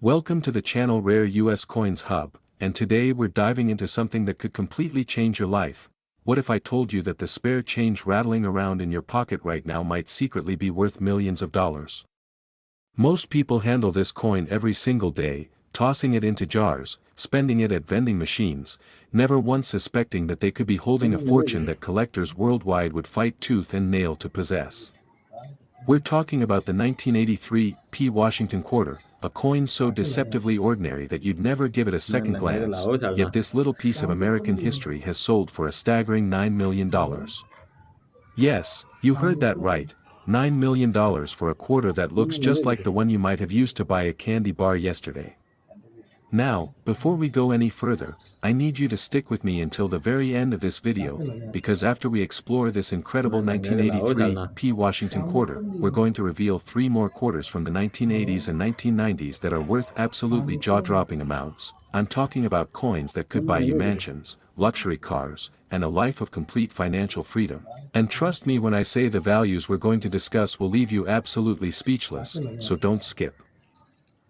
Welcome to the channel Rare US Coins Hub, and today we're diving into something that could completely change your life. What if I told you that the spare change rattling around in your pocket right now might secretly be worth millions of dollars? Most people handle this coin every single day, tossing it into jars, spending it at vending machines, never once suspecting that they could be holding a fortune that collectors worldwide would fight tooth and nail to possess. We're talking about the 1983 P. Washington quarter, a coin so deceptively ordinary that you'd never give it a second glance, yet this little piece of American history has sold for a staggering $9 million. Yes, you heard that right, $9 million for a quarter that looks just like the one you might have used to buy a candy bar yesterday. Now, before we go any further, I need you to stick with me until the very end of this video, because after we explore this incredible 1983 P. Washington quarter, we're going to reveal 3 more quarters from the 1980s and 1990s that are worth absolutely jaw-dropping amounts. I'm talking about coins that could buy you mansions, luxury cars, and a life of complete financial freedom. And trust me when I say the values we're going to discuss will leave you absolutely speechless, so don't skip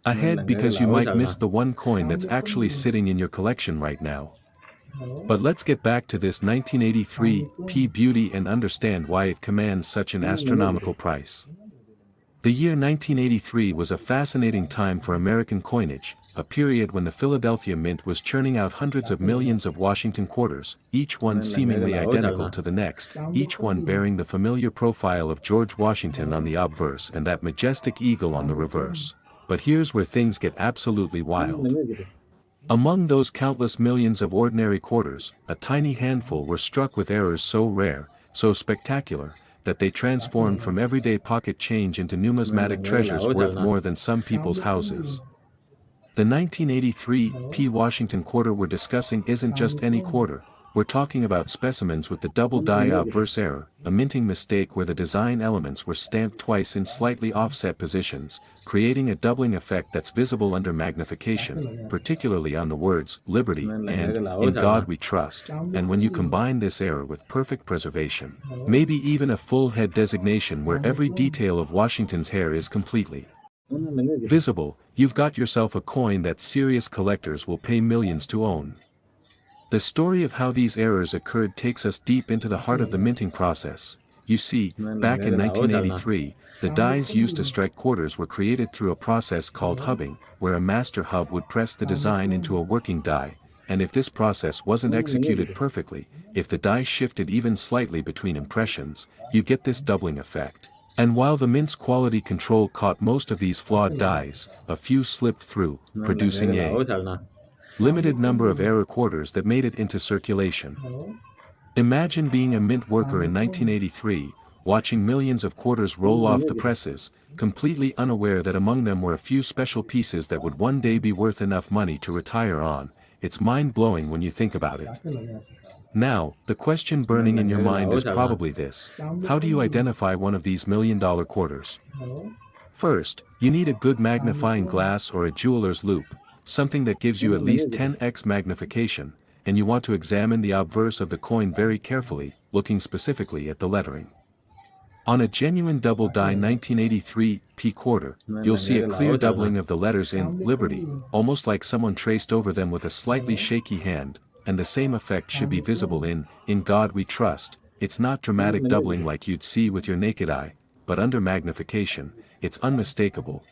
ahead because you might miss the one coin that's actually sitting in your collection right now. But let's get back to this 1983 P beauty and understand why it commands such an astronomical price. The year 1983 was a fascinating time for American coinage, a period when the Philadelphia Mint was churning out hundreds of millions of Washington quarters, each one seemingly identical to the next, each one bearing the familiar profile of George Washington on the obverse and that majestic eagle on the reverse. But here's where things get absolutely wild. Among those countless millions of ordinary quarters, a tiny handful were struck with errors so rare, so spectacular, that they transformed from everyday pocket change into numismatic treasures worth more than some people's houses. The 1983 P. Washington quarter we're discussing isn't just any quarter. We're talking about specimens with the double die obverse error, a minting mistake where the design elements were stamped twice in slightly offset positions, creating a doubling effect that's visible under magnification, particularly on the words "Liberty" and "In God We Trust," and when you combine this error with perfect preservation, maybe even a full head designation where every detail of Washington's hair is completely visible, you've got yourself a coin that serious collectors will pay millions to own. The story of how these errors occurred takes us deep into the heart of the minting process. You see, back in 1983, the dies used to strike quarters were created through a process called hubbing, where a master hub would press the design into a working die, and if this process wasn't executed perfectly, if the die shifted even slightly between impressions, you get this doubling effect. And while the mint's quality control caught most of these flawed dies, a few slipped through, producing a limited number of error quarters that made it into circulation. Imagine being a mint worker in 1983, watching millions of quarters roll off the presses, completely unaware that among them were a few special pieces that would one day be worth enough money to retire on. It's mind-blowing when you think about it. Now, the question burning in your mind is probably this: how do you identify one of these million-dollar quarters? First, you need a good magnifying glass or a jeweler's loupe, something that gives you at least 10x magnification, and you want to examine the obverse of the coin very carefully, looking specifically at the lettering. On a genuine double die 1983 P quarter, you'll see a clear doubling of the letters in Liberty, almost like someone traced over them with a slightly shaky hand, and the same effect should be visible in God We Trust. It's not dramatic doubling like you'd see with your naked eye, but under magnification, it's unmistakable.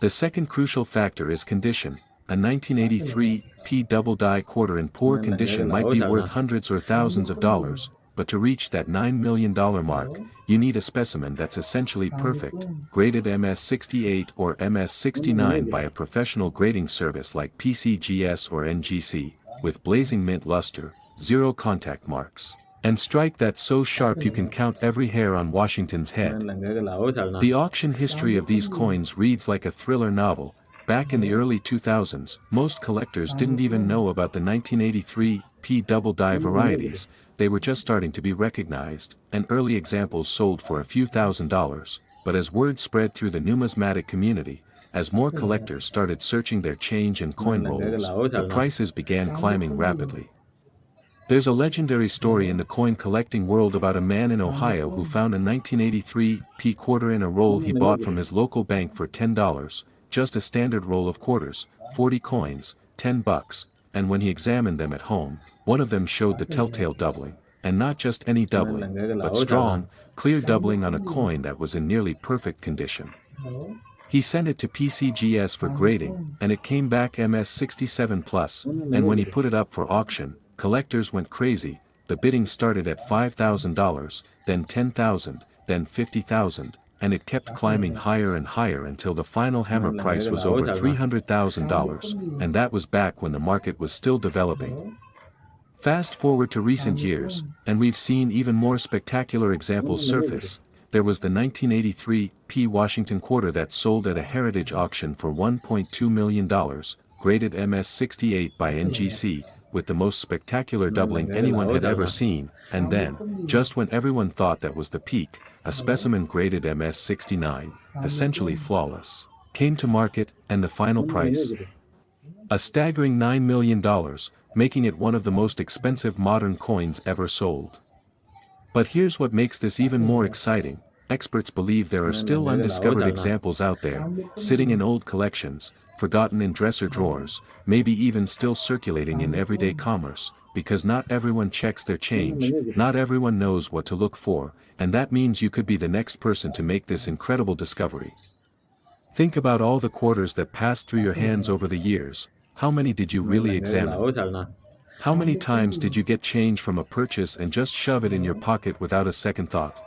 The second crucial factor is condition. A 1983 P double die quarter in poor condition might be worth hundreds or thousands of dollars, but to reach that $9 million mark, you need a specimen that's essentially perfect, graded MS-68 or MS-69 by a professional grading service like PCGS or NGC, with blazing mint luster, zero contact marks, and strike that's so sharp you can count every hair on Washington's head. The auction history of these coins reads like a thriller novel. Back in the early 2000s, most collectors didn't even know about the 1983 P double die varieties. They were just starting to be recognized, and early examples sold for a few $1,000s, but as word spread through the numismatic community, as more collectors started searching their change and coin rolls, the prices began climbing rapidly. There's a legendary story in the coin collecting world about a man in Ohio who found a 1983 P quarter in a roll he bought from his local bank for $10, just a standard roll of quarters, 40 coins, 10 bucks, and when he examined them at home, one of them showed the telltale doubling, and not just any doubling, but strong, clear doubling on a coin that was in nearly perfect condition. He sent it to PCGS for grading, and it came back MS67+, and when he put it up for auction, collectors went crazy. The bidding started at $5,000, then $10,000, then $50,000, and it kept climbing higher and higher until the final hammer price was over $300,000, and that was back when the market was still developing. Fast forward to recent years, and we've seen even more spectacular examples surface. There was the 1983 P. Washington quarter that sold at a heritage auction for $1.2 million, graded MS68 by NGC, with the most spectacular doubling anyone had ever seen, and then, just when everyone thought that was the peak, a specimen graded MS69, essentially flawless, came to market, and the final price? A staggering $9 million, making it one of the most expensive modern coins ever sold. But here's what makes this even more exciting. Experts believe there are still undiscovered examples out there, sitting in old collections, forgotten in dresser drawers, maybe even still circulating in everyday commerce, because not everyone checks their change, not everyone knows what to look for, and that means you could be the next person to make this incredible discovery. Think about all the quarters that passed through your hands over the years. How many did you really examine? How many times did you get change from a purchase and just shove it in your pocket without a second thought?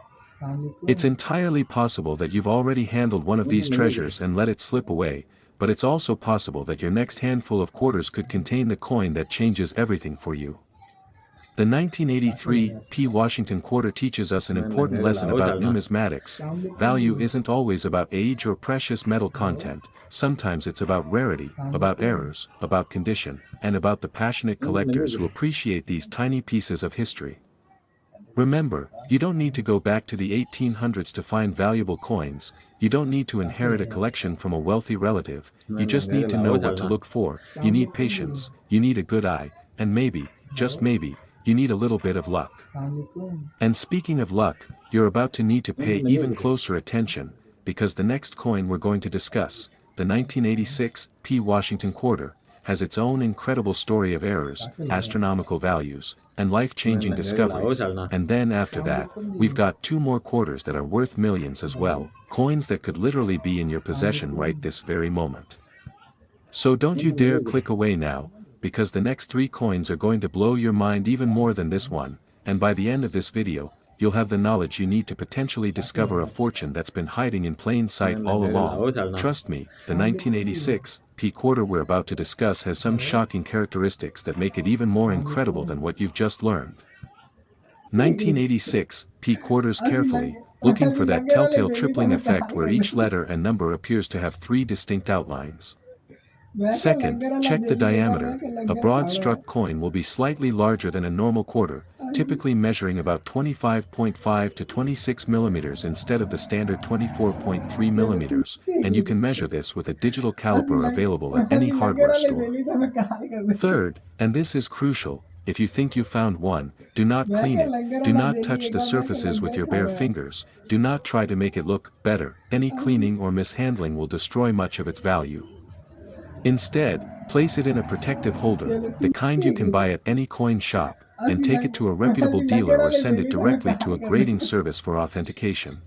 It's entirely possible that you've already handled one of these treasures and let it slip away, but it's also possible that your next handful of quarters could contain the coin that changes everything for you. The 1983 P. Washington quarter teaches us an important lesson about numismatics. Value isn't always about age or precious metal content. Sometimes it's about rarity, about errors, about condition, and about the passionate collectors who appreciate these tiny pieces of history. Remember, you don't need to go back to the 1800s to find valuable coins. You don't need to inherit a collection from a wealthy relative. You just need to know what to look for. You need patience, you need a good eye, and maybe, just maybe, you need a little bit of luck. And speaking of luck, you're about to need to pay even closer attention, because the next coin we're going to discuss, the 1986 P. Washington quarter, has its own incredible story of errors, astronomical values, and life-changing discoveries, and then after that, we've got two more quarters that are worth millions as well, coins that could literally be in your possession right this very moment. So don't you dare click away now, because the next three coins are going to blow your mind even more than this one, and by the end of this video, you'll have the knowledge you need to potentially discover a fortune that's been hiding in plain sight all along. Trust me, the 1986 P quarter we're about to discuss has some shocking characteristics that make it even more incredible than what you've just learned. 1986 P quarters carefully, looking for that telltale tripling effect where each letter and number appears to have three distinct outlines. Second, check the diameter. A broad-struck coin will be slightly larger than a normal quarter, typically measuring about 25.5 to 26 millimeters instead of the standard 24.3 millimeters, and you can measure this with a digital caliper available at any hardware store. Third, and this is crucial, if you think you found one, do not clean it, do not touch the surfaces with your bare fingers, do not try to make it look better. Any cleaning or mishandling will destroy much of its value. Instead, place it in a protective holder, the kind you can buy at any coin shop, and take it to a reputable dealer or send it directly to a grading service for authentication.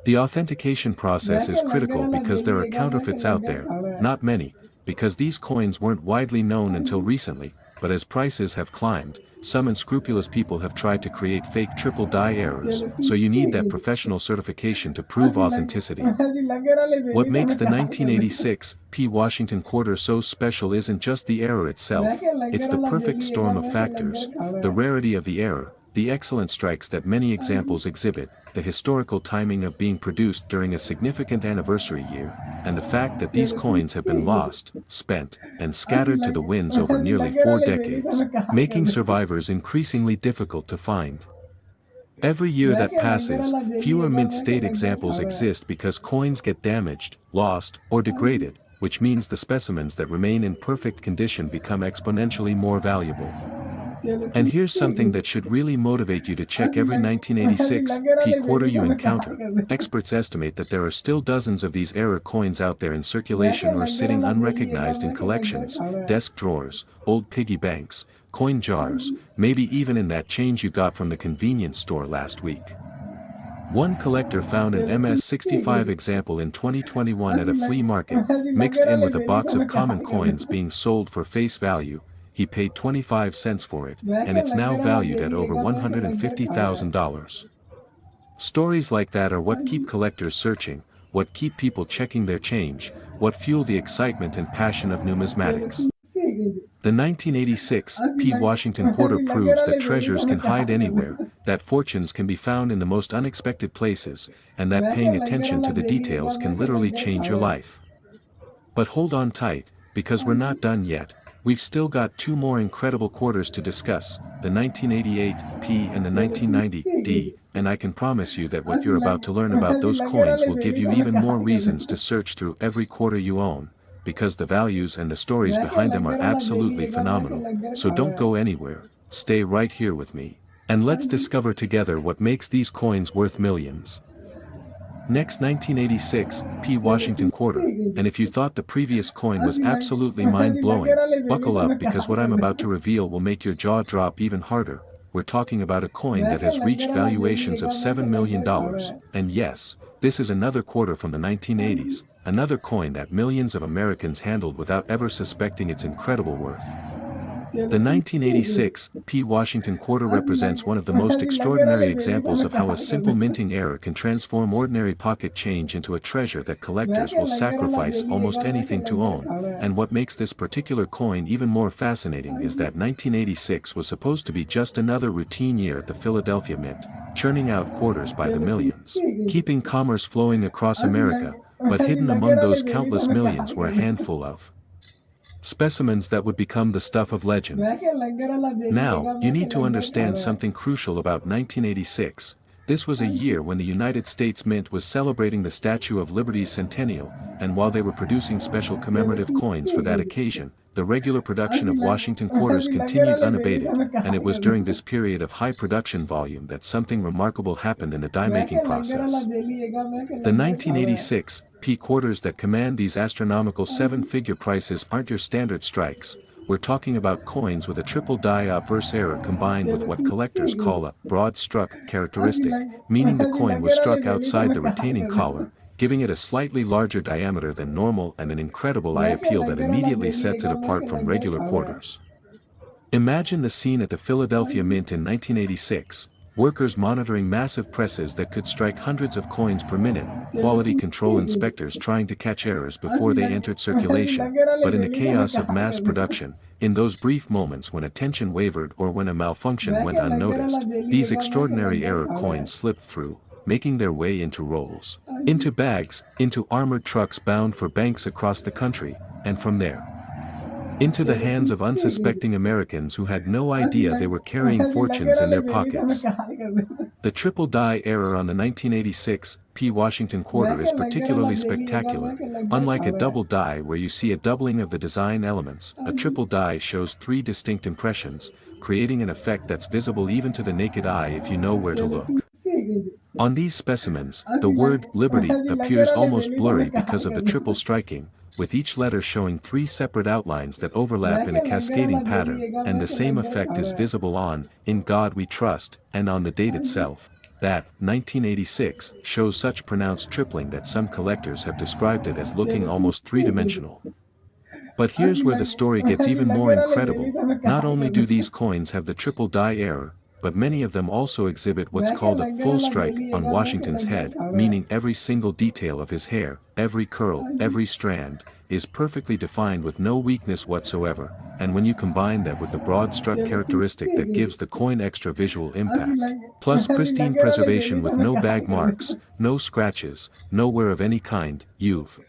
The authentication process is critical because there are counterfeits out there, not many, because these coins weren't widely known until recently, but as prices have climbed, some unscrupulous people have tried to create fake triple die errors, so you need that professional certification to prove authenticity. What makes the 1986 P. Washington quarter so special isn't just the error itself, it's the perfect storm of factors, the rarity of the error, the excellent strikes that many examples exhibit, the historical timing of being produced during a significant anniversary year, and the fact that these coins have been lost, spent, and scattered to the winds over nearly 4 decades, making survivors increasingly difficult to find. Every year that passes, fewer mint-state examples exist because coins get damaged, lost, or degraded, which means the specimens that remain in perfect condition become exponentially more valuable. And here's something that should really motivate you to check every 1986 p quarter you encounter. Experts estimate that there are still dozens of these error coins out there in circulation or sitting unrecognized in collections, desk drawers, old piggy banks, coin jars, maybe even in that change you got from the convenience store last week. One collector found an MS-65 example in 2021 at a flea market, mixed in with a box of common coins being sold for face value. He paid 25 cents for it, and it's now valued at over $150,000. Stories like that are what keep collectors searching, what keep people checking their change, what fuel the excitement and passion of numismatics. The 1986 P. Washington quarter proves that treasures can hide anywhere, that fortunes can be found in the most unexpected places, and that paying attention to the details can literally change your life. But hold on tight, because we're not done yet. We've still got two more incredible quarters to discuss, the 1988 P and the 1990 D, and I can promise you that what you're about to learn about those coins will give you even more reasons to search through every quarter you own, because the values and the stories behind them are absolutely phenomenal. So don't go anywhere, stay right here with me, and let's discover together what makes these coins worth millions. Next, 1986 P. Washington quarter, and if you thought the previous coin was absolutely mind-blowing, buckle up because what I'm about to reveal will make your jaw drop even harder. We're talking about a coin that has reached valuations of $7 million, and yes, this is another quarter from the 1980s, another coin that millions of Americans handled without ever suspecting its incredible worth. The 1986 P. Washington quarter represents one of the most extraordinary examples of how a simple minting error can transform ordinary pocket change into a treasure that collectors will sacrifice almost anything to own, and what makes this particular coin even more fascinating is that 1986 was supposed to be just another routine year at the Philadelphia Mint, churning out quarters by the millions, keeping commerce flowing across America, but hidden among those countless millions were a handful of specimens that would become the stuff of legend. Now, you need to understand something crucial about 1986. This was a year when the United States Mint was celebrating the Statue of Liberty's centennial, and while they were producing special commemorative coins for that occasion, the regular production of Washington quarters continued unabated, and it was during this period of high production volume that something remarkable happened in the die-making process. The 1986 P quarters that command these astronomical seven-figure prices aren't your standard strikes. We're talking about coins with a triple die obverse error combined with what collectors call a broad struck characteristic, meaning the coin was struck outside the retaining collar, giving it a slightly larger diameter than normal and an incredible eye appeal that immediately sets it apart from regular quarters. Imagine the scene at the Philadelphia Mint in 1986. Workers monitoring massive presses that could strike hundreds of coins per minute, quality control inspectors trying to catch errors before they entered circulation, but in the chaos of mass production, in those brief moments when attention wavered or when a malfunction went unnoticed, these extraordinary error coins slipped through, making their way into rolls, into bags, into armored trucks bound for banks across the country, and from there, into the hands of unsuspecting Americans who had no idea they were carrying fortunes in their pockets. The triple die error on the 1986 P. Washington quarter is particularly spectacular. Unlike a double die where you see a doubling of the design elements, a triple die shows three distinct impressions, creating an effect that's visible even to the naked eye if you know where to look. On these specimens, the word Liberty appears almost blurry because of the triple striking, with each letter showing three separate outlines that overlap in a cascading pattern, and the same effect is visible on In God We Trust, and on the date itself. That, 1986, shows such pronounced tripling that some collectors have described it as looking almost three-dimensional. But here's where the story gets even more incredible. Not only do these coins have the triple die error, but many of them also exhibit what's called a full strike on Washington's head, meaning every single detail of his hair, every curl, every strand, is perfectly defined with no weakness whatsoever, and when you combine that with the broad struck characteristic that gives the coin extra visual impact, plus pristine preservation with no bag marks, no scratches, no wear of any kind, you've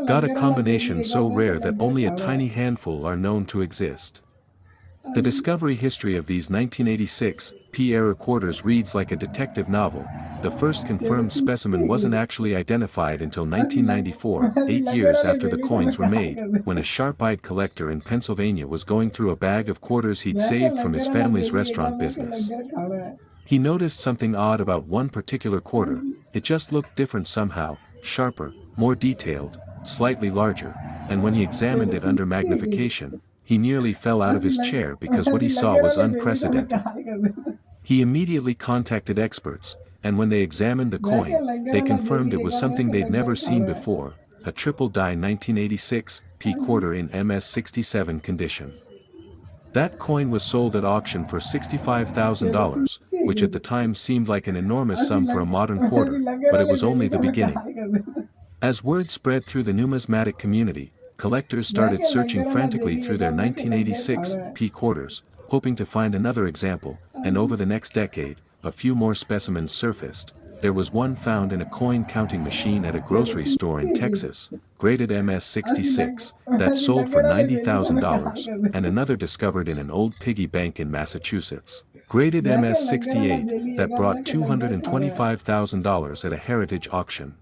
got a combination so rare that only a tiny handful are known to exist. The discovery history of these 1986 P-era quarters reads like a detective novel. The first confirmed specimen wasn't actually identified until 1994, 8 years after the coins were made, when a sharp-eyed collector in Pennsylvania was going through a bag of quarters he'd saved from his family's restaurant business. He noticed something odd about one particular quarter. It just looked different somehow, sharper, more detailed, slightly larger, and when he examined it under magnification, he nearly fell out of his chair because what he saw was unprecedented. He immediately contacted experts, and when they examined the coin, they confirmed it was something they'd never seen before, a triple die 1986 P quarter in MS-67 condition. That coin was sold at auction for $65,000, which at the time seemed like an enormous sum for a modern quarter, but it was only the beginning. As word spread through the numismatic community, collectors started searching frantically through their 1986 P quarters, hoping to find another example, and over the next decade, a few more specimens surfaced. There was one found in a coin counting machine at a grocery store in Texas, graded MS-66, that sold for $90,000, and another discovered in an old piggy bank in Massachusetts, graded MS-68, that brought $225,000 at a heritage auction.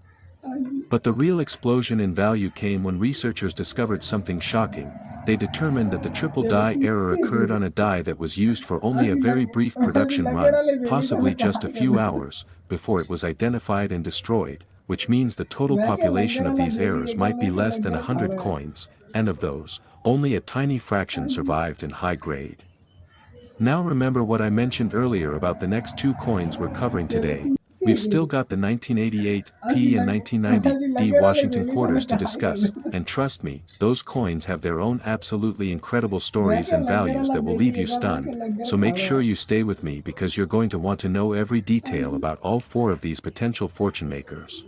But the real explosion in value came when researchers discovered something shocking. They determined that the triple die error occurred on a die that was used for only a very brief production run, possibly just a few hours, before it was identified and destroyed, which means the total population of these errors might be less than 100 coins, and of those, only a tiny fraction survived in high grade. Now remember what I mentioned earlier about the next two coins we're covering today. We've still got the 1988 P and 1990 D Washington quarters to discuss, and trust me, those coins have their own absolutely incredible stories and values that will leave you stunned, so make sure you stay with me because you're going to want to know every detail about all four of these potential fortune makers.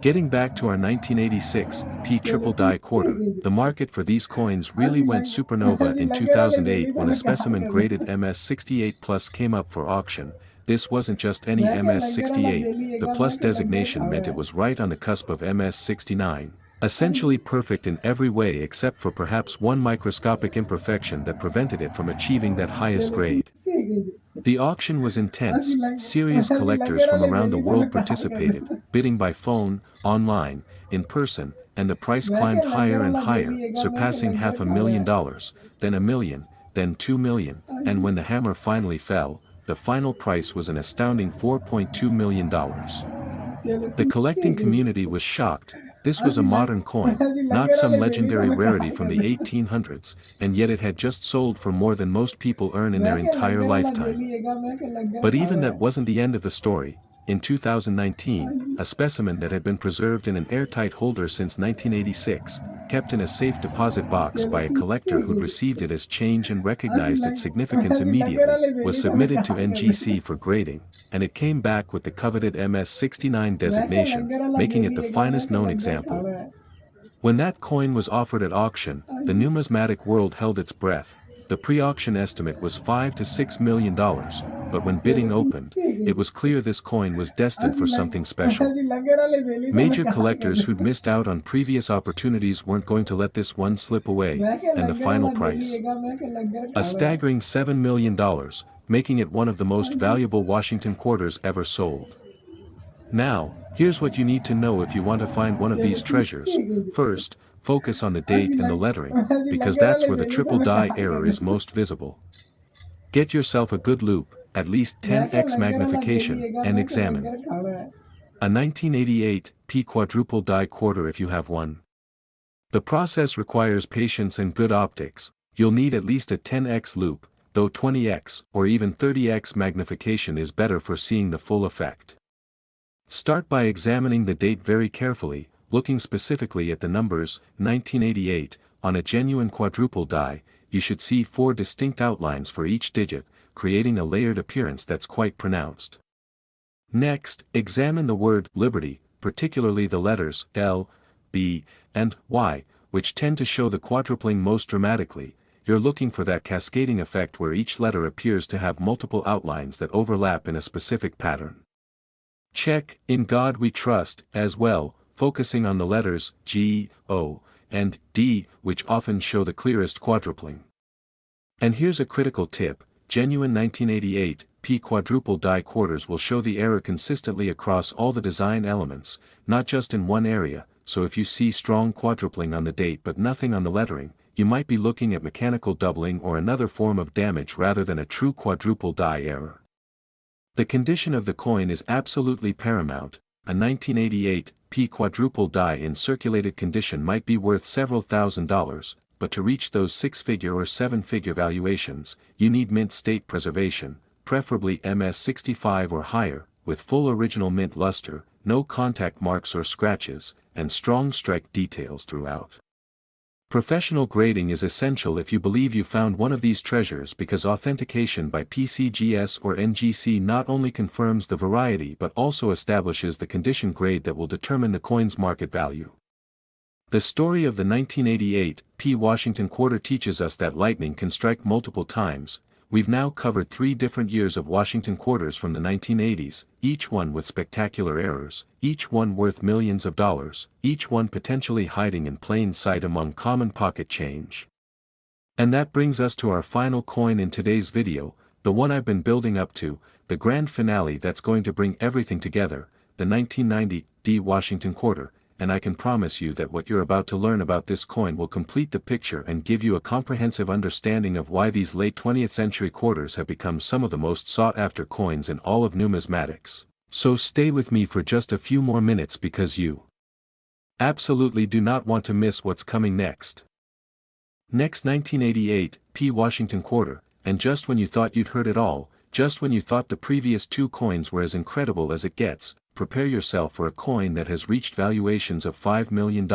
Getting back to our 1986 P triple die quarter, the market for these coins really went supernova in 2008 when a specimen graded MS-68 Plus came up for auction. This wasn't just any MS-68, the Plus designation meant it was right on the cusp of MS-69, essentially perfect in every way except for perhaps one microscopic imperfection that prevented it from achieving that highest grade. The auction was intense, serious collectors from around the world participated, bidding by phone, online, in person, and the price climbed higher and higher, surpassing $500,000, then $1 million, then $2 million, and when the hammer finally fell, the final price was an astounding $4.2 million. The collecting community was shocked. This was a modern coin, not some legendary rarity from the 1800s, and yet it had just sold for more than most people earn in their entire lifetime. But even that wasn't the end of the story. In 2019, a specimen that had been preserved in an airtight holder since 1986, kept in a safe deposit box by a collector who'd received it as change and recognized its significance immediately, was submitted to NGC for grading, and it came back with the coveted MS-69 designation, making it the finest known example. When that coin was offered at auction, the numismatic world held its breath. The pre-auction estimate was $5 to $6 million, but when bidding opened, it was clear this coin was destined for something special. Major collectors who'd missed out on previous opportunities weren't going to let this one slip away, and the final price? A staggering $7 million, making it one of the most valuable Washington quarters ever sold. Now, here's what you need to know if you want to find one of these treasures. First, focus on the date and the lettering, because that's where the triple die error is most visible. Get yourself a good loupe, at least 10x magnification, and examine. A 1988 P quadruple die quarter if you have one. The process requires patience and good optics. You'll need at least a 10x loupe, though 20x or even 30x magnification is better for seeing the full effect. Start by examining the date very carefully, looking specifically at the numbers. 1988, on a genuine quadruple die, you should see 4 distinct outlines for each digit, creating a layered appearance that's quite pronounced. Next, examine the word Liberty, particularly the letters L, B, and Y, which tend to show the quadrupling most dramatically. You're looking for that cascading effect where each letter appears to have multiple outlines that overlap in a specific pattern. Check In God We Trust as well, focusing on the letters G, O, and D, which often show the clearest quadrupling. And here's a critical tip: genuine 1988 P quadruple die quarters will show the error consistently across all the design elements, not just in one area. So if you see strong quadrupling on the date but nothing on the lettering, you might be looking at mechanical doubling or another form of damage rather than a true quadruple die error. The condition of the coin is absolutely paramount. A 1988 P quadruple die in circulated condition might be worth several $1,000s, but to reach those 6-figure or 7-figure valuations, you need mint state preservation, preferably MS65 or higher, with full original mint luster, no contact marks or scratches, and strong strike details throughout. Professional grading is essential if you believe you found one of these treasures, because authentication by PCGS or NGC not only confirms the variety but also establishes the condition grade that will determine the coin's market value. The story of the 1988 P Washington quarter teaches us that lightning can strike multiple times. We've now covered 3 different years of Washington quarters from the 1980s, each one with spectacular errors, each one worth millions of dollars, each one potentially hiding in plain sight among common pocket change. And that brings us to our final coin in today's video, the one I've been building up to, the grand finale that's going to bring everything together, the 1990 D Washington quarter. And I can promise you that what you're about to learn about this coin will complete the picture and give you a comprehensive understanding of why these late 20th century quarters have become some of the most sought-after coins in all of numismatics. So stay with me for just a few more minutes, because you absolutely do not want to miss what's coming next. Next, 1988 P Washington quarter, and just when you thought you'd heard it all, just when you thought the previous 2 coins were as incredible as it gets, prepare yourself for a coin that has reached valuations of $5 million.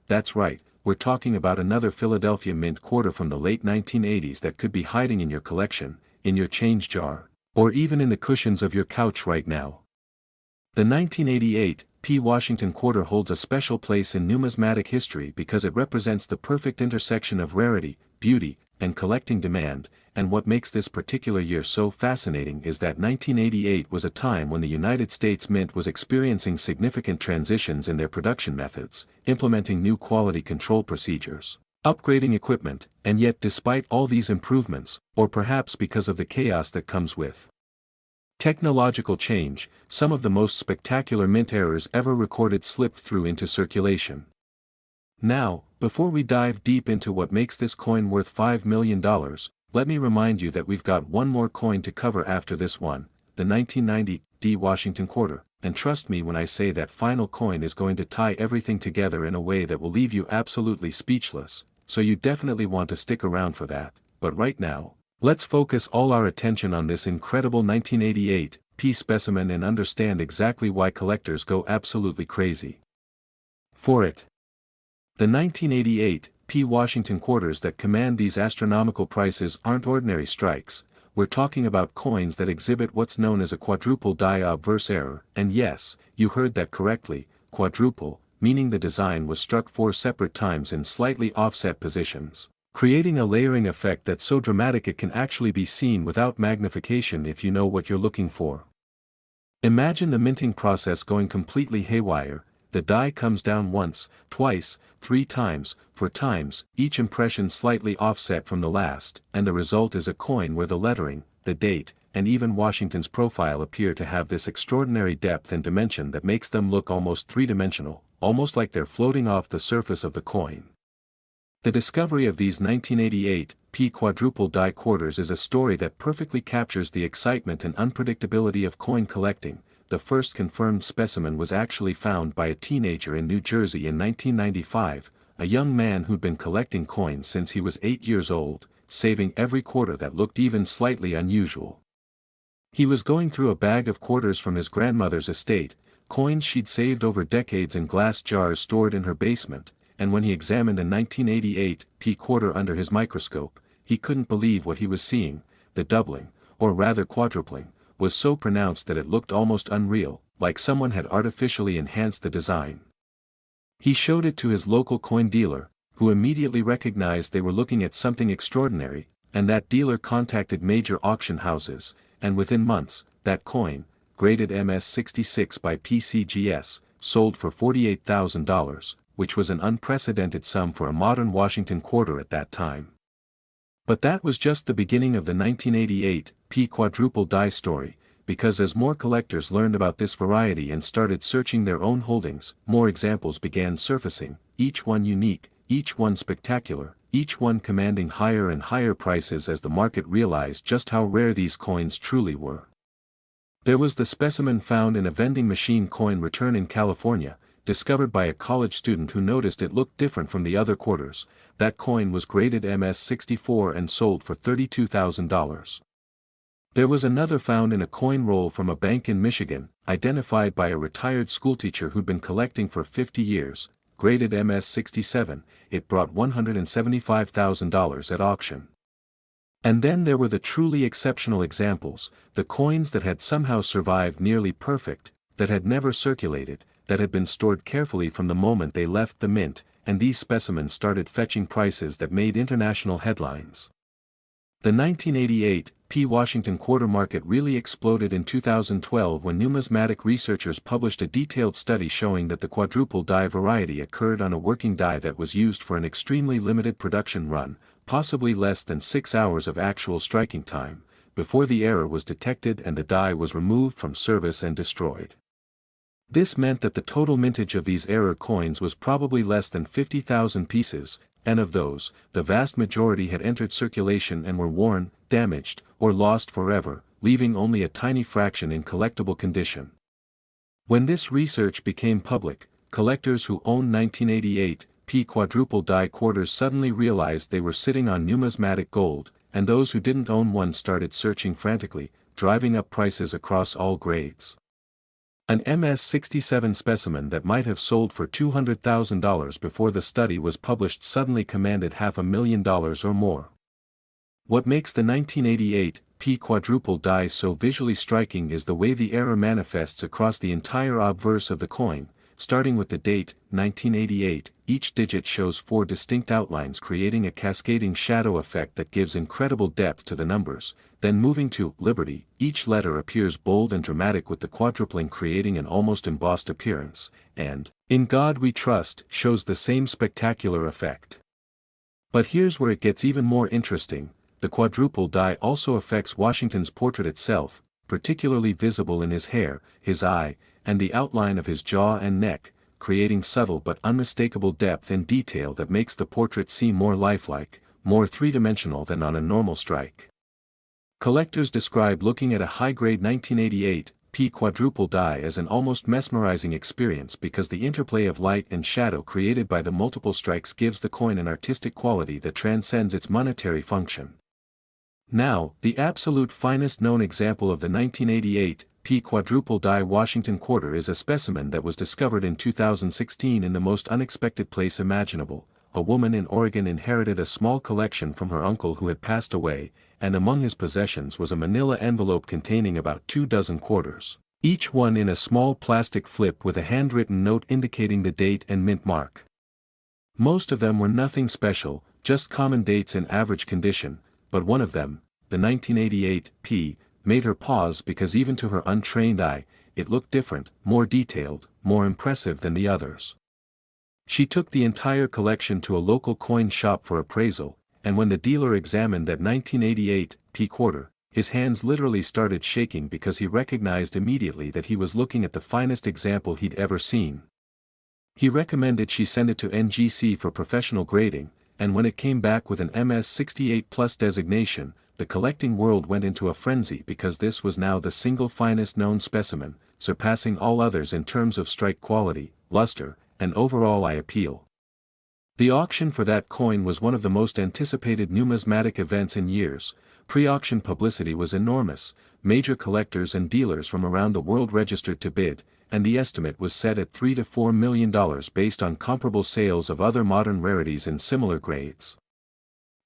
That's right, we're talking about another Philadelphia Mint quarter from the late 1980s that could be hiding in your collection, in your change jar, or even in the cushions of your couch right now. The 1988 P Washington quarter holds a special place in numismatic history because it represents the perfect intersection of rarity, beauty, and collecting demand. And what makes this particular year so fascinating is that 1988 was a time when the United States Mint was experiencing significant transitions in their production methods, implementing new quality control procedures, upgrading equipment, and yet despite all these improvements, or perhaps because of the chaos that comes with technological change, some of the most spectacular mint errors ever recorded slipped through into circulation. Now, before we dive deep into what makes this coin worth $5 million, let me remind you that we've got one more coin to cover after this one, the 1990 D Washington quarter, and trust me when I say that final coin is going to tie everything together in a way that will leave you absolutely speechless, so you definitely want to stick around for that. But right now, let's focus all our attention on this incredible 1988 P specimen and understand exactly why collectors go absolutely crazy for it. The 1988 P Washington quarters that command these astronomical prices aren't ordinary strikes. We're talking about coins that exhibit what's known as a quadruple die obverse error, and yes, you heard that correctly, quadruple, meaning the design was struck 4 separate times in slightly offset positions, creating a layering effect that's so dramatic it can actually be seen without magnification if you know what you're looking for. Imagine the minting process going completely haywire. The die comes down once, twice, 3 times, 4 times, each impression slightly offset from the last, and the result is a coin where the lettering, the date, and even Washington's profile appear to have this extraordinary depth and dimension that makes them look almost 3-dimensional, almost like they're floating off the surface of the coin. The discovery of these 1988 P quadruple die quarters is a story that perfectly captures the excitement and unpredictability of coin collecting. The first confirmed specimen was actually found by a teenager in New Jersey in 1995, a young man who'd been collecting coins since he was 8 years old, saving every quarter that looked even slightly unusual. He was going through a bag of quarters from his grandmother's estate, coins she'd saved over decades in glass jars stored in her basement, and when he examined a 1988 P quarter under his microscope, he couldn't believe what he was seeing. The doubling, or rather quadrupling, was so pronounced that it looked almost unreal, like someone had artificially enhanced the design. He showed it to his local coin dealer, who immediately recognized they were looking at something extraordinary, and that dealer contacted major auction houses, and within months, that coin, graded MS66 by PCGS, sold for $48,000, which was an unprecedented sum for a modern Washington quarter at that time. But that was just the beginning of the 1988 quadruple die story, because as more collectors learned about this variety and started searching their own holdings, more examples began surfacing, each one unique, each one spectacular, each one commanding higher and higher prices as the market realized just how rare these coins truly were. There was the specimen found in a vending machine coin return in California, discovered by a college student who noticed it looked different from the other quarters. That coin was graded MS-64 and sold for $32,000. There was another found in a coin roll from a bank in Michigan, identified by a retired schoolteacher who'd been collecting for 50 years, graded MS-67, it brought $175,000 at auction. And then there were the truly exceptional examples, the coins that had somehow survived nearly perfect, that had never circulated, that had been stored carefully from the moment they left the mint, and these specimens started fetching prices that made international headlines. The 1988 Washington quarter market really exploded in 2012 when numismatic researchers published a detailed study showing that the quadruple die variety occurred on a working die that was used for an extremely limited production run, possibly less than 6 hours of actual striking time, before the error was detected and the die was removed from service and destroyed. This meant that the total mintage of these error coins was probably less than 50,000 pieces, and of those, the vast majority had entered circulation and were worn, damaged, or lost forever, leaving only a tiny fraction in collectible condition. When this research became public, collectors who owned 1988 quadruple die quarters suddenly realized they were sitting on numismatic gold, and those who didn't own one started searching frantically, driving up prices across all grades. An MS-67 specimen that might have sold for $200,000 before the study was published suddenly commanded $500,000 or more. What makes the 1988 quadruple die so visually striking is the way the error manifests across the entire obverse of the coin. Starting with the date, 1988, each digit shows 4 distinct outlines creating a cascading shadow effect that gives incredible depth to the numbers. Then moving to Liberty, each letter appears bold and dramatic with the quadrupling creating an almost embossed appearance, and In God We Trust shows the same spectacular effect. But here's where it gets even more interesting, the quadruple die also affects Washington's portrait itself, particularly visible in his hair, his eye, and the outline of his jaw and neck, creating subtle but unmistakable depth and detail that makes the portrait seem more lifelike, more three-dimensional than on a normal strike. Collectors describe looking at a high-grade 1988 quadruple die as an almost mesmerizing experience because the interplay of light and shadow created by the multiple strikes gives the coin an artistic quality that transcends its monetary function. Now, the absolute finest known example of the 1988 quadruple die Washington quarter is a specimen that was discovered in 2016 in the most unexpected place imaginable. A woman in Oregon inherited a small collection from her uncle who had passed away, and among his possessions was a manila envelope containing about 24 quarters, each one in a small plastic flip with a handwritten note indicating the date and mint mark. Most of them were nothing special, just common dates in average condition, but one of them, the 1988 made her pause because even to her untrained eye, it looked different, more detailed, more impressive than the others. She took the entire collection to a local coin shop for appraisal, and when the dealer examined that 1988 quarter, his hands literally started shaking because he recognized immediately that he was looking at the finest example he'd ever seen. He recommended she send it to NGC for professional grading, and when it came back with an MS-68 Plus designation, the collecting world went into a frenzy because this was now the single finest known specimen, surpassing all others in terms of strike quality, luster, and overall eye appeal. The auction for that coin was one of the most anticipated numismatic events in years. Pre-auction publicity was enormous, major collectors and dealers from around the world registered to bid, and the estimate was set at $3 to $4 million based on comparable sales of other modern rarities in similar grades.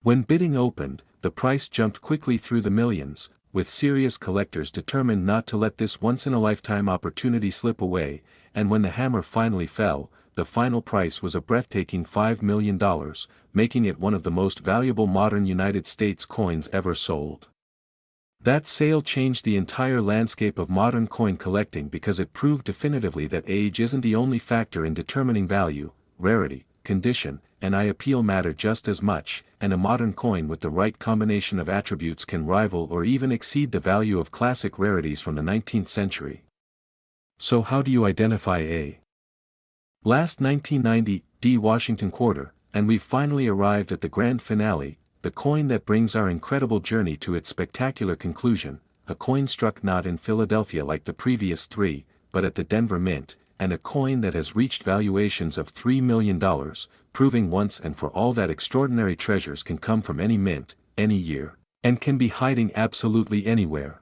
When bidding opened, the price jumped quickly through the millions, with serious collectors determined not to let this once-in-a-lifetime opportunity slip away, and when the hammer finally fell, the final price was a breathtaking $5 million, making it one of the most valuable modern United States coins ever sold. That sale changed the entire landscape of modern coin collecting because it proved definitively that age isn't the only factor in determining value, rarity, condition, and eye appeal matter just as much, and a modern coin with the right combination of attributes can rival or even exceed the value of classic rarities from the 19th century. So how do you identify a last 1990 D Washington quarter, and we've finally arrived at the grand finale, the coin that brings our incredible journey to its spectacular conclusion, a coin struck not in Philadelphia like the previous three, but at the Denver Mint, and a coin that has reached valuations of $3 million, proving once and for all that extraordinary treasures can come from any mint, any year, and can be hiding absolutely anywhere.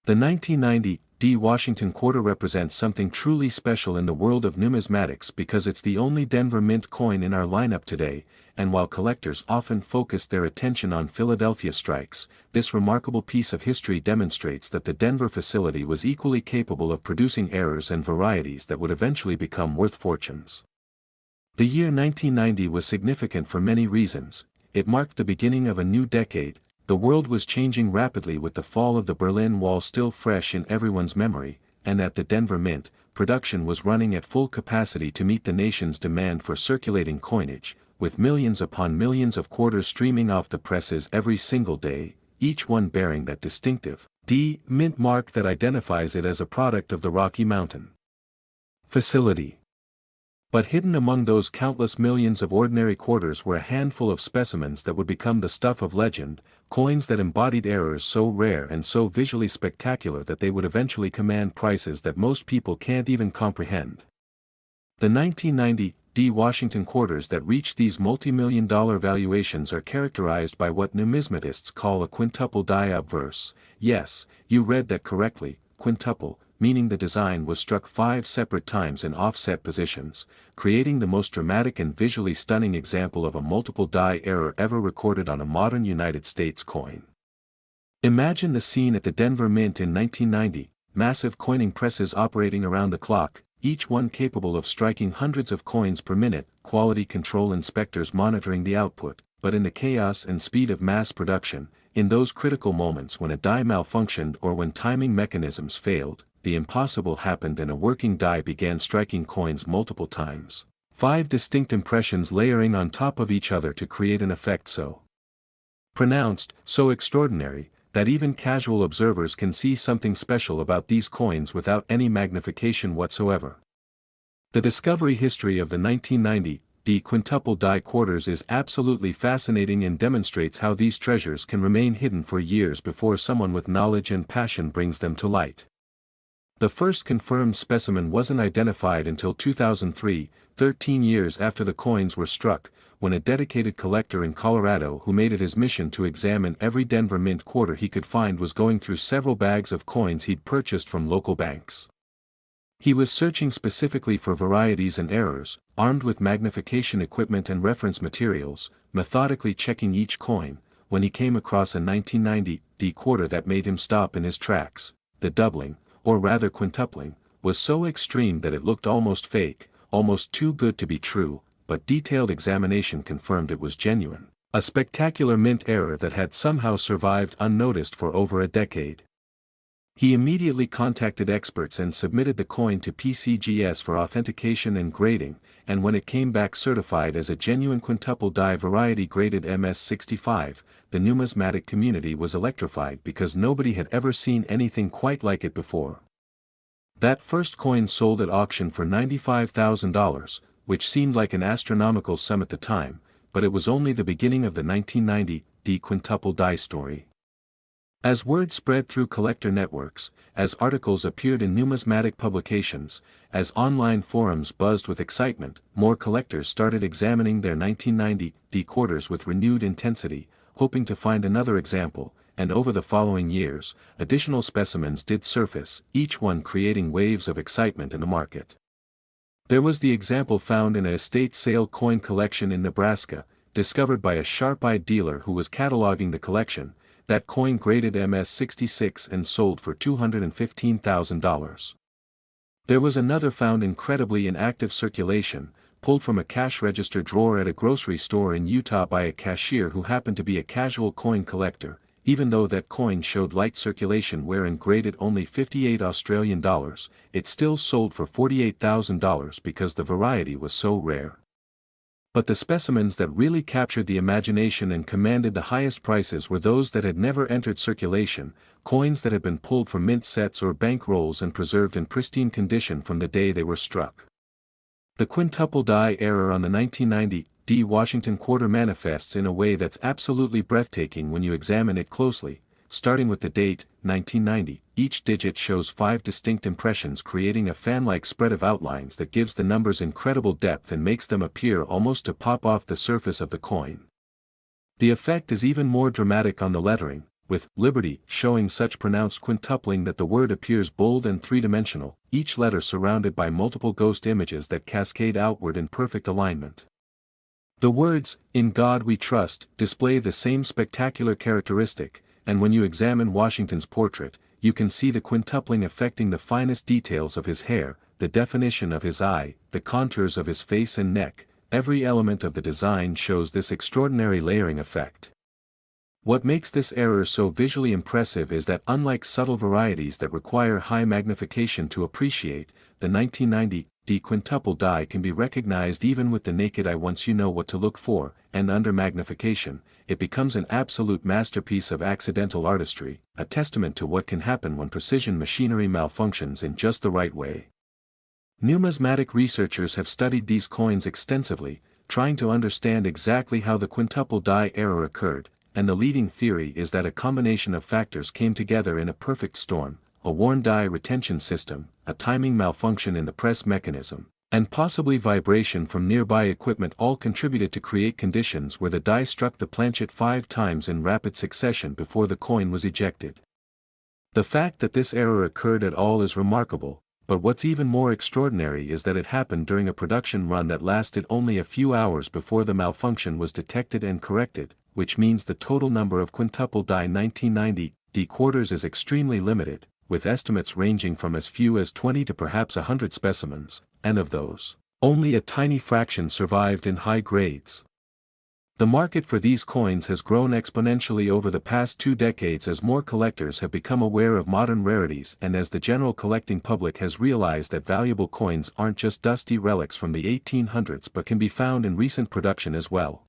The 1990 D Washington quarter represents something truly special in the world of numismatics because it's the only Denver Mint coin in our lineup today, and while collectors often focus their attention on Philadelphia strikes, this remarkable piece of history demonstrates that the Denver facility was equally capable of producing errors and varieties that would eventually become worth fortunes. The year 1990 was significant for many reasons. It marked the beginning of a new decade. The world was changing rapidly with the fall of the Berlin Wall still fresh in everyone's memory, and at the Denver Mint, production was running at full capacity to meet the nation's demand for circulating coinage, with millions upon millions of quarters streaming off the presses every single day, each one bearing that distinctive D Mint mark that identifies it as a product of the Rocky Mountain facility. But hidden among those countless millions of ordinary quarters were a handful of specimens that would become the stuff of legend, coins that embodied errors so rare and so visually spectacular that they would eventually command prices that most people can't even comprehend. The 1990 D Washington quarters that reached these multi-million-dollar valuations are characterized by what numismatists call a quintuple die obverse. Yes, you read that correctly, quintuple, meaning the design was struck 5 separate times in offset positions, creating the most dramatic and visually stunning example of a multiple die error ever recorded on a modern United States coin. Imagine the scene at the Denver Mint in 1990, massive coining presses operating around the clock, each one capable of striking hundreds of coins per minute, quality control inspectors monitoring the output, but in the chaos and speed of mass production, in those critical moments when a die malfunctioned or when timing mechanisms failed, the impossible happened and a working die began striking coins multiple times. 5 distinct impressions layering on top of each other to create an effect so pronounced, so extraordinary, that even casual observers can see something special about these coins without any magnification whatsoever. The discovery history of the 1990 D quintuple die quarters is absolutely fascinating and demonstrates how these treasures can remain hidden for years before someone with knowledge and passion brings them to light. The first confirmed specimen wasn't identified until 2003, 13 years after the coins were struck, when a dedicated collector in Colorado who made it his mission to examine every Denver Mint quarter he could find was going through several bags of coins he'd purchased from local banks. He was searching specifically for varieties and errors, armed with magnification equipment and reference materials, methodically checking each coin, when he came across a 1990 D quarter that made him stop in his tracks. The doubling, or rather quintupling, was so extreme that it looked almost fake, almost too good to be true, but detailed examination confirmed it was genuine. A spectacular mint error that had somehow survived unnoticed for over a decade. He immediately contacted experts and submitted the coin to PCGS for authentication and grading, and when it came back certified as a genuine quintuple die variety graded MS65, the numismatic community was electrified because nobody had ever seen anything quite like it before. That first coin sold at auction for $95,000, which seemed like an astronomical sum at the time, but it was only the beginning of the 1990 D quintuple die story. As word spread through collector networks, as articles appeared in numismatic publications, as online forums buzzed with excitement, more collectors started examining their 1990 D quarters with renewed intensity, hoping to find another example, and over the following years, additional specimens did surface, each one creating waves of excitement in the market. There was the example found in a estate sale coin collection in Nebraska, discovered by a sharp-eyed dealer who was cataloging the collection. That coin graded MS66 and sold for $215,000. There was another found incredibly in active circulation, pulled from a cash register drawer at a grocery store in Utah by a cashier who happened to be a casual coin collector, even though that coin showed light circulation wherein graded only $58 Australian dollars, it still sold for $48,000 because the variety was so rare. But the specimens that really captured the imagination and commanded the highest prices were those that had never entered circulation, coins that had been pulled from mint sets or bank rolls and preserved in pristine condition from the day they were struck. The quintuple die error on the 1990 D Washington quarter manifests in a way that's absolutely breathtaking when you examine it closely. Starting with the date, 1990, each digit shows 5 distinct impressions, creating a fan-like spread of outlines that gives the numbers incredible depth and makes them appear almost to pop off the surface of the coin. The effect is even more dramatic on the lettering, with Liberty showing such pronounced quintupling that the word appears bold and three-dimensional, each letter surrounded by multiple ghost images that cascade outward in perfect alignment. The words, "In God We Trust," display the same spectacular characteristic, and when you examine Washington's portrait, you can see the quintupling affecting the finest details of his hair, the definition of his eye, the contours of his face and neck. Every element of the design shows this extraordinary layering effect. What makes this error so visually impressive is that unlike subtle varieties that require high magnification to appreciate, the 1990 D quintuple die can be recognized even with the naked eye once you know what to look for, and under magnification, it becomes an absolute masterpiece of accidental artistry, a testament to what can happen when precision machinery malfunctions in just the right way. Numismatic researchers have studied these coins extensively, trying to understand exactly how the quintuple die error occurred, and the leading theory is that a combination of factors came together in a perfect storm: a worn die retention system, a timing malfunction in the press mechanism, and possibly vibration from nearby equipment all contributed to create conditions where the die struck the planchet 5 times in rapid succession before the coin was ejected. The fact that this error occurred at all is remarkable, but what's even more extraordinary is that it happened during a production run that lasted only a few hours before the malfunction was detected and corrected, which means the total number of quintuple die 1990 D quarters is extremely limited, with estimates ranging from as few as 20 to perhaps 100 specimens, and of those, only a tiny fraction survived in high grades. The market for these coins has grown exponentially over the past 2 decades as more collectors have become aware of modern rarities and as the general collecting public has realized that valuable coins aren't just dusty relics from the 1800s but can be found in recent production as well.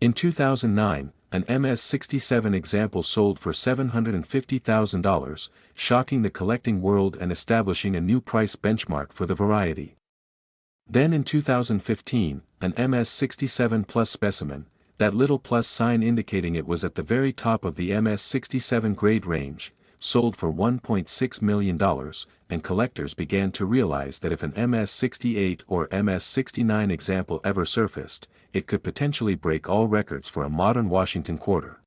In 2009, an MS-67 example sold for $750,000, shocking the collecting world and establishing a new price benchmark for the variety. Then in 2015, an MS-67 Plus specimen, that little plus sign indicating it was at the very top of the MS-67 grade range, sold for $1.6 million, and collectors began to realize that if an MS-68 or MS-69 example ever surfaced, it could potentially break all records for a modern Washington quarter.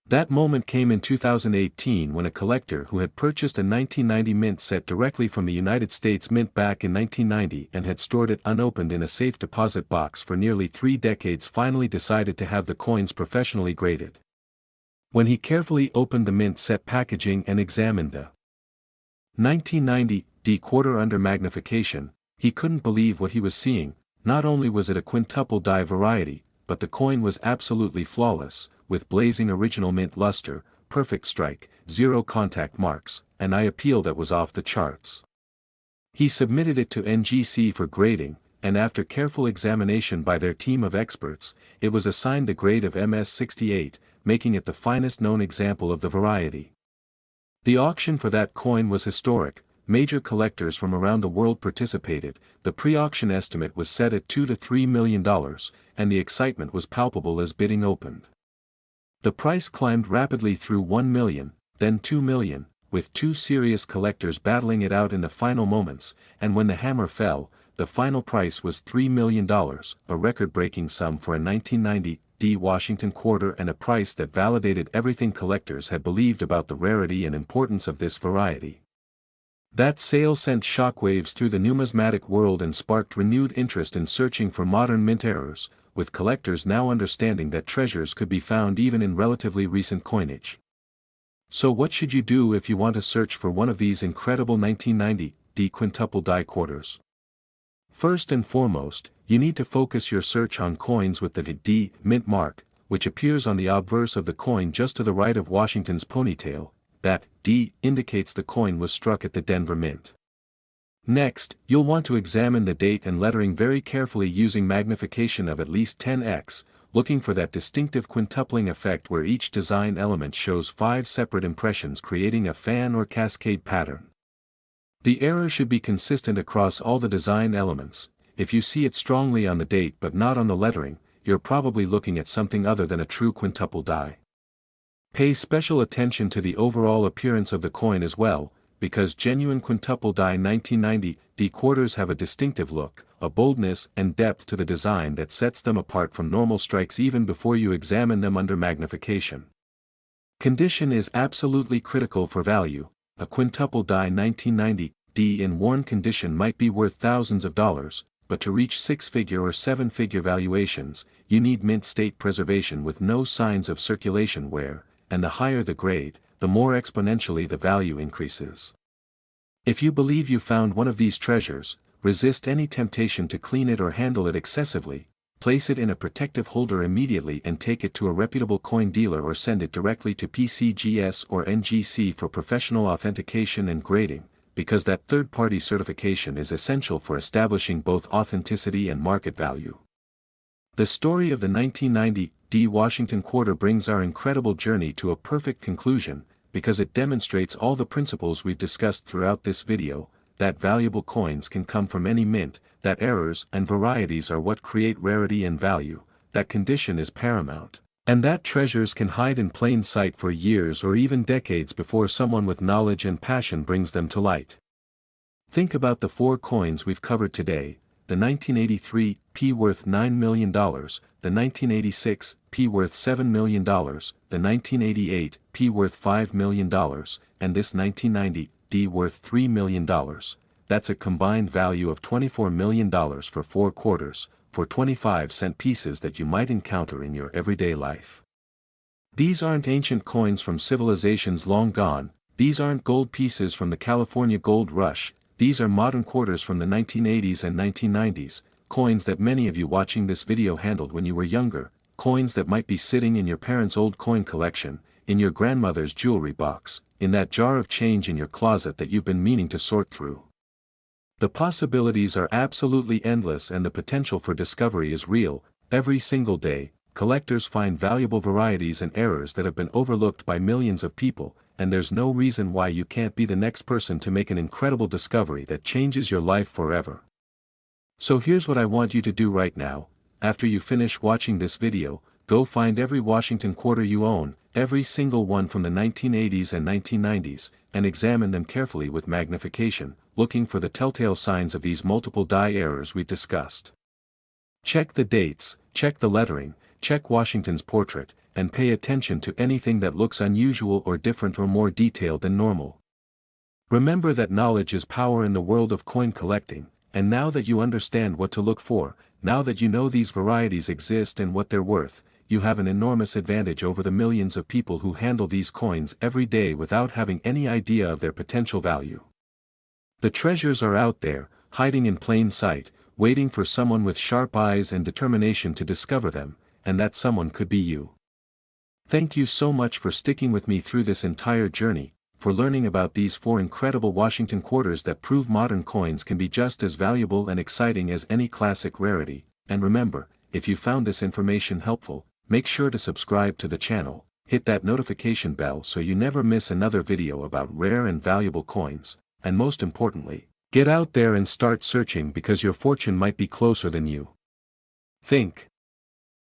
That moment came in 2018 when a collector who had purchased a 1990 mint set directly from the United States Mint back in 1990 and had stored it unopened in a safe deposit box for nearly 3 decades finally decided to have the coins professionally graded. When he carefully opened the mint set packaging and examined the 1990 D quarter under magnification, he couldn't believe what he was seeing. Not only was it a quintuple die variety, but the coin was absolutely flawless, with blazing original mint luster, perfect strike, 0 contact marks, and eye appeal that was off the charts. He submitted it to NGC for grading, and after careful examination by their team of experts, it was assigned the grade of MS-68, making it the finest known example of the variety. The auction for that coin was historic. Major collectors from around the world participated. The pre-auction estimate was set at $2 to $3 million, and the excitement was palpable as bidding opened. The price climbed rapidly through $1 million, then $2 million, with 2 serious collectors battling it out in the final moments, and when the hammer fell, the final price was $3 million, a record-breaking sum for a 1990 D Washington quarter and a price that validated everything collectors had believed about the rarity and importance of this variety. That sale sent shockwaves through the numismatic world and sparked renewed interest in searching for modern mint errors, with collectors now understanding that treasures could be found even in relatively recent coinage. So what should you do if you want to search for one of these incredible 1990 D quintuple die quarters? First and foremost, you need to focus your search on coins with the D mint mark, which appears on the obverse of the coin just to the right of Washington's ponytail. That D indicates the coin was struck at the Denver Mint. Next, you'll want to examine the date and lettering very carefully using magnification of at least 10x, looking for that distinctive quintupling effect where each design element shows 5 separate impressions creating a fan or cascade pattern. The error should be consistent across all the design elements. If you see it strongly on the date but not on the lettering, you're probably looking at something other than a true quintuple die. Pay special attention to the overall appearance of the coin as well, because genuine quintuple die 1990 quarters have a distinctive look, a boldness and depth to the design that sets them apart from normal strikes even before you examine them under magnification. Condition is absolutely critical for value. A quintuple die 1990 in worn condition might be worth thousands of dollars, but to reach 6-figure or 7-figure valuations, you need mint state preservation with no signs of circulation wear, and the higher the grade, the more exponentially the value increases. If you believe you found one of these treasures, resist any temptation to clean it or handle it excessively, place it in a protective holder immediately and take it to a reputable coin dealer or send it directly to PCGS or NGC for professional authentication and grading, because that third-party certification is essential for establishing both authenticity and market value. The story of the 1990 Washington quarter brings our incredible journey to a perfect conclusion, because it demonstrates all the principles we've discussed throughout this video, that valuable coins can come from any mint, that errors and varieties are what create rarity and value, that condition is paramount, and that treasures can hide in plain sight for years or even decades before someone with knowledge and passion brings them to light. Think about the 4 coins we've covered today: the 1983 P worth $9 million, the 1986 P worth $7 million, the 1988 P worth $5 million, and this 1990 D worth $3 million. That's a combined value of $24 million for 4 quarters, for 25-cent pieces that you might encounter in your everyday life. These aren't ancient coins from civilizations long gone, these aren't gold pieces from the California gold rush, these are modern quarters from the 1980s and 1990s, coins that many of you watching this video handled when you were younger, coins that might be sitting in your parents' old coin collection, in your grandmother's jewelry box, in that jar of change in your closet that you've been meaning to sort through. The possibilities are absolutely endless and the potential for discovery is real. Every single day, collectors find valuable varieties and errors that have been overlooked by millions of people, and there's no reason why you can't be the next person to make an incredible discovery that changes your life forever. So here's what I want you to do right now. After you finish watching this video, go find every Washington quarter you own, every single one from the 1980s and 1990s, and examine them carefully with magnification, looking for the telltale signs of these multiple die errors we've discussed. Check the dates, check the lettering, check Washington's portrait, and pay attention to anything that looks unusual or different or more detailed than normal. Remember that knowledge is power in the world of coin collecting, and now that you understand what to look for, now that you know these varieties exist and what they're worth, you have an enormous advantage over the millions of people who handle these coins every day without having any idea of their potential value. The treasures are out there, hiding in plain sight, waiting for someone with sharp eyes and determination to discover them, and that someone could be you. Thank you so much for sticking with me through this entire journey, for learning about these 4 incredible Washington quarters that prove modern coins can be just as valuable and exciting as any classic rarity. And remember, if you found this information helpful, make sure to subscribe to the channel, hit that notification bell so you never miss another video about rare and valuable coins, and most importantly, get out there and start searching because your fortune might be closer than you think.